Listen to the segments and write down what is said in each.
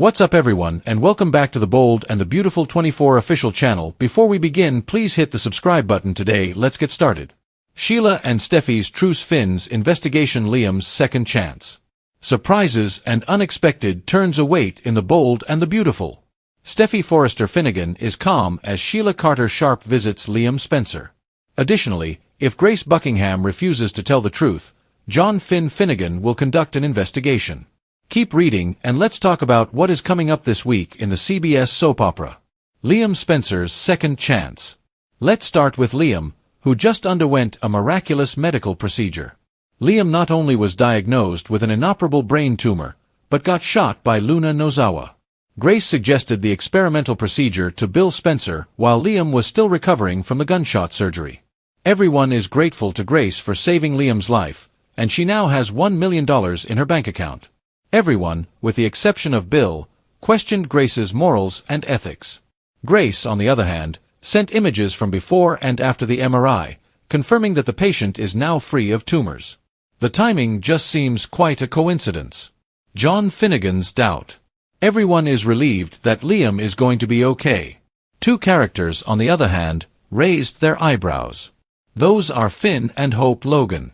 What's up everyone, and welcome back to the Bold and the Beautiful 24 official channel. Before we begin, please hit the subscribe button today. Let's get started. Sheila and Steffy's Truce Finn's investigation. Liam's second chance. Surprises and unexpected turns await in the Bold and the Beautiful. Steffy Forrester Finnegan is calm as Sheila Carter Sharp visits Liam Spencer. Additionally, if Grace Buckingham refuses to tell the truth, John Finn Finnegan will conduct an investigation. Keep reading, and let's talk about what is coming up this week in the CBS soap opera. Liam Spencer's second chance. Let's start with Liam, who just underwent a miraculous medical procedure. Liam not only was diagnosed with an inoperable brain tumor, but got shot by Luna Nozawa. Grace suggested the experimental procedure to Bill Spencer while Liam was still recovering from the gunshot surgery. Everyone is grateful to Grace for saving Liam's life, and she now has $1 million in her bank account. Everyone, with the exception of Bill, questioned Grace's morals and ethics. Grace, on the other hand, sent images from before and after the MRI, confirming that the patient is now free of tumors. The timing just seems quite a coincidence. John Finnegan's doubt. Everyone is relieved that Liam is going to be okay. Two characters, on the other hand, raised their eyebrows. Those are Finn and Hope Logan.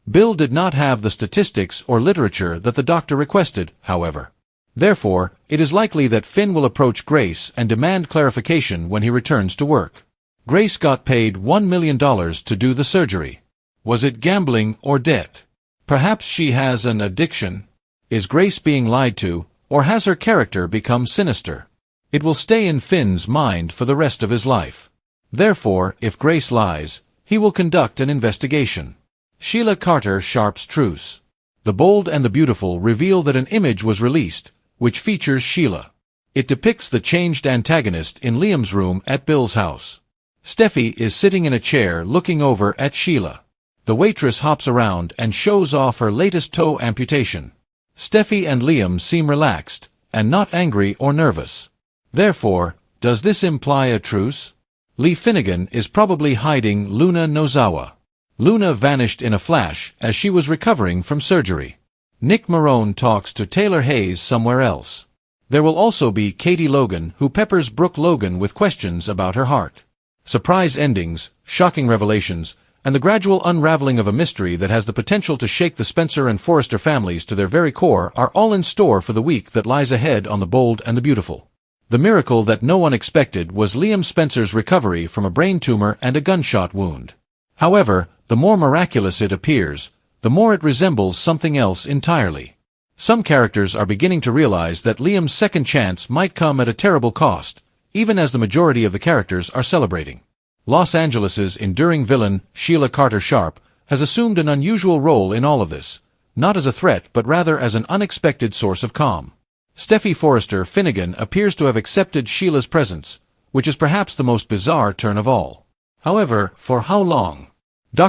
Bill did not have the statistics or literature that the doctor requested, however. Therefore, it is likely that Finn will approach Grace and demand clarification when he returns to work. Grace got paid $1 million to do the surgery. Was it gambling or debt? Perhaps she has an addiction? Is Grace being lied to, or has her character become sinister? It will stay in Finn's mind for the rest of his life. Therefore, if Grace lies, he will conduct an investigation. Sheila Carter Sharp's Truce. The Bold and the Beautiful reveal that an image was released, which features Sheila. It depicts the changed antagonist in Liam's room at Bill's house. Steffy is sitting in a chair looking over at Sheila. The waitress hops around and shows off her latest toe amputation. Steffy and Liam seem relaxed, and not angry or nervous. Therefore, does this imply a truce? Lee Finnegan is probably hiding Luna Nozawa. Luna vanished in a flash as she was recovering from surgery. Nick Marone talks to Taylor Hayes somewhere else. There will also be Katie Logan, who peppers Brooke Logan with questions about her heart. Surprise endings, shocking revelations, and the gradual unraveling of a mystery that has the potential to shake the Spencer and Forrester families to their very core are all in store for the week that lies ahead on The Bold and the Beautiful. The miracle that no one expected was Liam Spencer's recovery from a brain tumor and a gunshot wound. However, the more miraculous it appears, the more it resembles something else entirely. Some characters are beginning to realize that Liam's second chance might come at a terrible cost, even as the majority of the characters are celebrating. Los Angeles's enduring villain, Sheila Carter Sharp, has assumed an unusual role in all of this, not as a threat but rather as an unexpected source of calm. Steffy Forrester Finnegan appears to have accepted Sheila's presence, which is perhaps the most bizarre turn of all. However, for how long?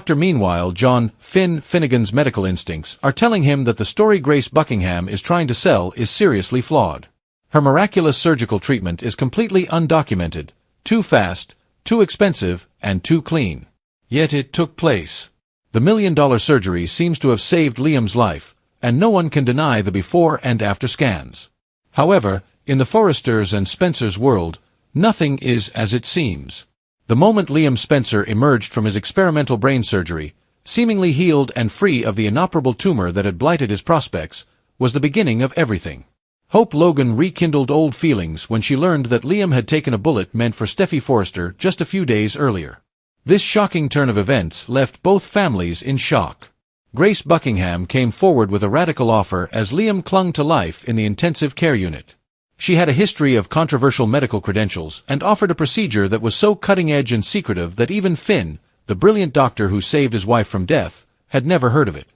Meanwhile, John Finn Finnegan's medical instincts are telling him that the story Grace Buckingham is trying to sell is seriously flawed. Her miraculous surgical treatment is completely undocumented, too fast, too expensive, and too clean. Yet it took place. The $1 million surgery seems to have saved Liam's life, and no one can deny the before and after scans. However, in the Forresters and Spencer's world, nothing is as it seems. The moment Liam Spencer emerged from his experimental brain surgery, seemingly healed and free of the inoperable tumor that had blighted his prospects, was the beginning of everything. Hope Logan rekindled old feelings when she learned that Liam had taken a bullet meant for Steffy Forrester just a few days earlier. This shocking turn of events left both families in shock. Grace Buckingham came forward with a radical offer as Liam clung to life in the intensive care unit. She had a history of controversial medical credentials and offered a procedure that was so cutting-edge and secretive that even Finn, the brilliant doctor who saved his wife from death, had never heard of it.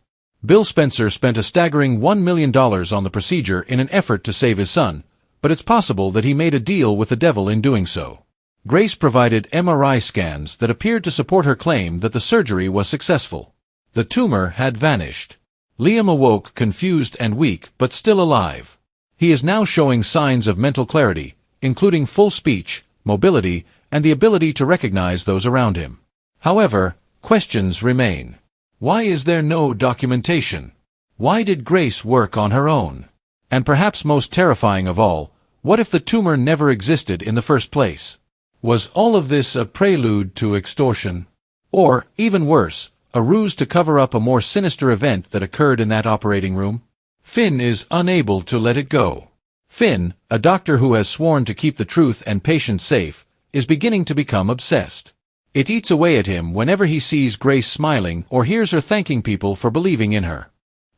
Bill Spencer spent a staggering $1 million on the procedure in an effort to save his son, but it's possible that he made a deal with the devil in doing so. Grace provided MRI scans that appeared to support her claim that the surgery was successful. The tumor had vanished. Liam awoke confused and weak but still alive. He is now showing signs of mental clarity, including full speech, mobility, and the ability to recognize those around him. However, questions remain. Why is there no documentation? Why did Grace work on her own? And perhaps most terrifying of all, What if the tumor never existed in the first place? Was all of this a prelude to extortion? Or, even worse, a ruse to cover up a more sinister event that occurred in that operating room? Finn is unable to let it go. Finn, a doctor who has sworn to keep the truth and patients safe, is beginning to become obsessed. It eats away at him whenever he sees Grace smiling or hears her thanking people for believing in her.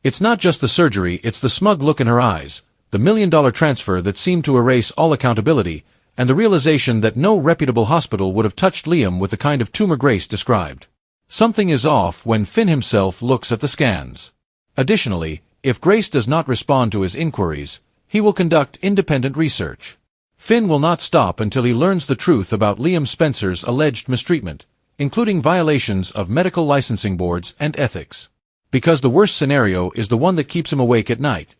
It's not just the surgery, it's the smug look in her eyes, the $1 million transfer that seemed to erase all accountability, and the realization that no reputable hospital would have touched Liam with the kind of tumor Grace described. Something is off when Finn himself looks at the scans. Additionally, if Grace does not respond to his inquiries, he will conduct independent research. Finn will not stop until he learns the truth about Liam Spencer's alleged mistreatment, including violations of medical licensing boards and ethics. Because the worst scenario is the one that keeps him awake at night.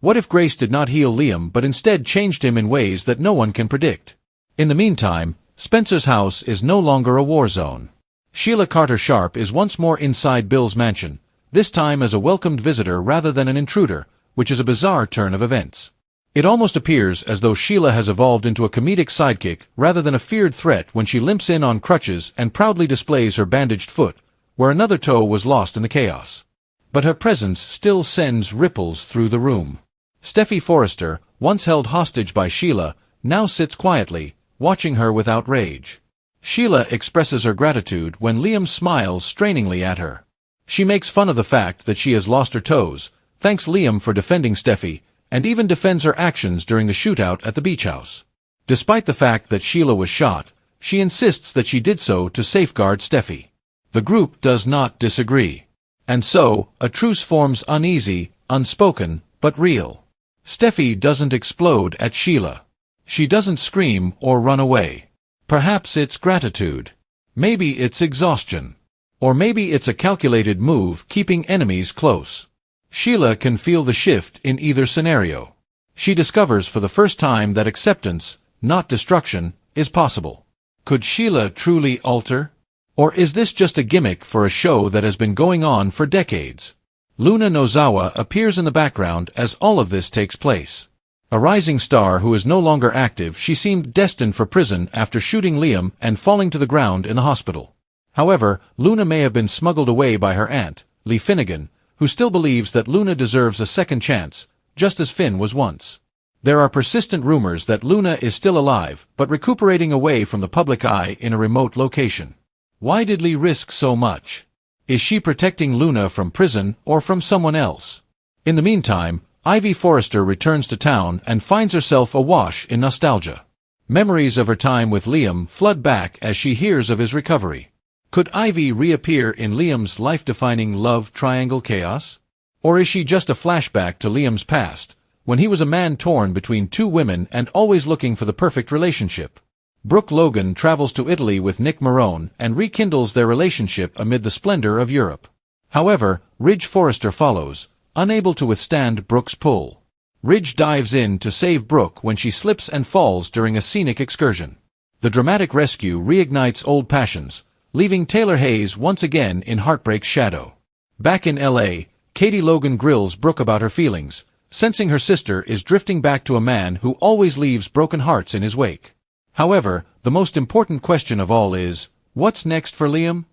What if Grace did not heal Liam but instead changed him in ways that no one can predict? In the meantime, Spencer's house is no longer a war zone. Sheila Carter Sharp is once more inside Bill's mansion, this time as a welcomed visitor rather than an intruder, which is a bizarre turn of events. It almost appears as though Sheila has evolved into a comedic sidekick rather than a feared threat when she limps in on crutches and proudly displays her bandaged foot, where another toe was lost in the chaos. But her presence still sends ripples through the room. Steffy Forrester, once held hostage by Sheila, now sits quietly, watching her with outrage. Sheila expresses her gratitude when Liam smiles strainingly at her. She makes fun of the fact that she has lost her toes, thanks Liam for defending Steffy, and even defends her actions during the shootout at the beach house. Despite the fact that Sheila was shot, she insists that she did so to safeguard Steffy. The group does not disagree. And so, a truce forms, uneasy, unspoken, but real. Steffy doesn't explode at Sheila. She doesn't scream or run away. Perhaps it's gratitude. Maybe it's exhaustion. Or maybe it's a calculated move keeping enemies close. Sheila can feel the shift in either scenario. She discovers for the first time that acceptance, not destruction, is possible. Could Sheila truly alter? Or is this just a gimmick for a show that has been going on for decades? Luna Nozawa appears in the background as all of this takes place. A rising star who is no longer active, she seemed destined for prison after shooting Liam and falling to the ground in the hospital. However, Luna may have been smuggled away by her aunt, Lee Finnegan, who still believes that Luna deserves a second chance, just as Finn was once. There are persistent rumors that Luna is still alive, but recuperating away from the public eye in a remote location. Why did Lee risk so much? Is she protecting Luna from prison or from someone else? In the meantime, Ivy Forrester returns to town and finds herself awash in nostalgia. Memories of her time with Liam flood back as she hears of his recovery. Could Ivy reappear in Liam's life-defining love triangle chaos? Or is she just a flashback to Liam's past, when he was a man torn between two women and always looking for the perfect relationship? Brooke Logan travels to Italy with Nick Marone and rekindles their relationship amid the splendor of Europe. However, Ridge Forrester follows, unable to withstand Brooke's pull. Ridge dives in to save Brooke when she slips and falls during a scenic excursion. The dramatic rescue reignites old passions, leaving Taylor Hayes once again in heartbreak's shadow. Back in L.A., Katie Logan grills Brooke about her feelings, sensing her sister is drifting back to a man who always leaves broken hearts in his wake. However, the most important question of all is, what's next for Liam?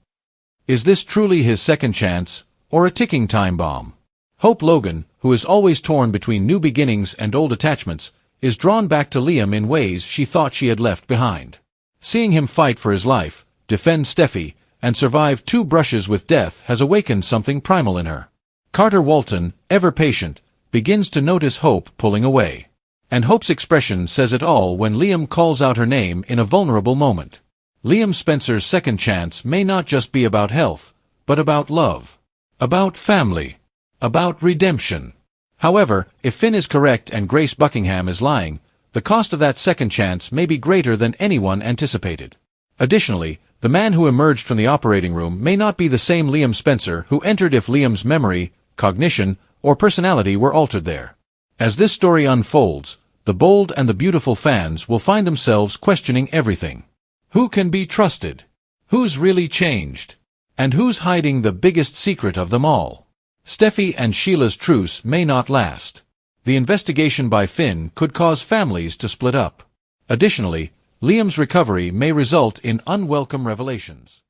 Is this truly his second chance, or a ticking time bomb? Hope Logan, who is always torn between new beginnings and old attachments, is drawn back to Liam in ways she thought she had left behind. Seeing him fight for his life, defend Steffy, and survive 2 brushes with death has awakened something primal in her. Carter Walton, ever patient, begins to notice Hope pulling away. And Hope's expression says it all when Liam calls out her name in a vulnerable moment. Liam Spencer's second chance may not just be about health, but about love. About family. About redemption. However, if Finn is correct and Grace Buckingham is lying, the cost of that second chance may be greater than anyone anticipated. Additionally, the man who emerged from the operating room may not be the same Liam Spencer who entered if Liam's memory, cognition, or personality were altered there. As this story unfolds, the bold and the beautiful fans will find themselves questioning everything. Who can be trusted? Who's really changed? And who's hiding the biggest secret of them all? Steffy and Sheila's truce may not last. The investigation by Finn could cause families to split up. Additionally, Liam's recovery may result in unwelcome revelations.